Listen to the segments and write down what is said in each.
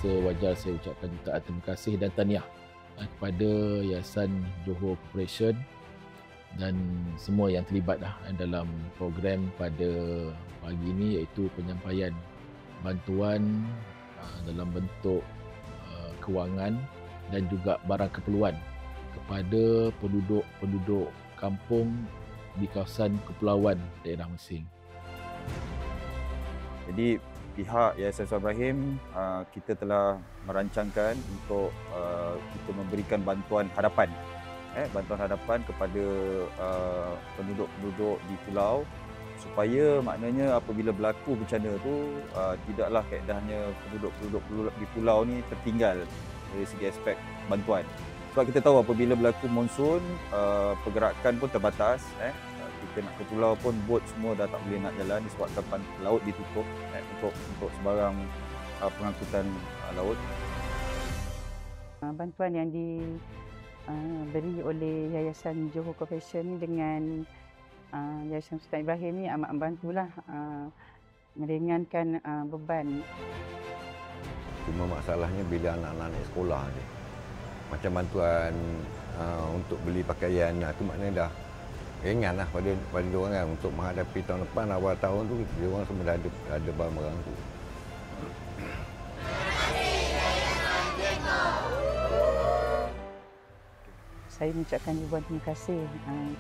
rasa wajar saya ucapkan jutaan terima kasih dan tahniah kepada Yayasan Johor Corporation dan semua yang terlibat dalam program pada pagi ini, iaitu penyampaian bantuan dalam bentuk kewangan dan juga barang keperluan kepada penduduk kampung di kawasan kepulauan daerah Mersing. Jadi pihak Yayasan Sultan Ibrahim, kita telah merancangkan untuk kita memberikan bantuan hadapan kepada penduduk-penduduk di pulau, supaya maknanya apabila berlaku bencana tu tidaklah kaedahnya penduduk-penduduk di pulau ni tertinggal dari segi aspek bantuan. Sebab kita tahu apabila berlaku monsun, pergerakan pun terbatas. Kita nak ke pulau pun bot semua dah tak boleh nak jalan disebabkan laut ditutup untuk sebarang pengangkutan laut. Bantuan yang diberi oleh Yayasan Johor Corporation dengan Yayasan Sultan Ibrahim ni amat membantulah meringankan beban. Cuma masalahnya bila anak-anak naik sekolah ni, macam bantuan untuk beli pakaian, tu maknanya dah ringanlah pada diorang kan, untuk menghadapi tahun depan, awal tahun tu diorang semua dah ada barang-barang tu. Saya mengucapkan ribuan terima kasih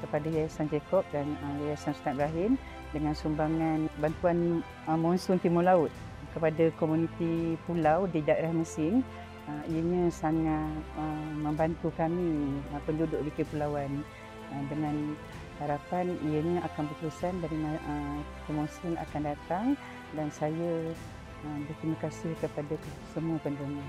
kepada Yayasan Jacob dan Yayasan Sultan Ibrahim dengan sumbangan bantuan monsun Timur Laut kepada komuniti pulau di daerah Mersing. Ianya sangat membantu kami penduduk di kepulauan, dengan harapan ianya akan berterusan dari musim akan datang, dan saya berterima kasih kepada semua pendonor.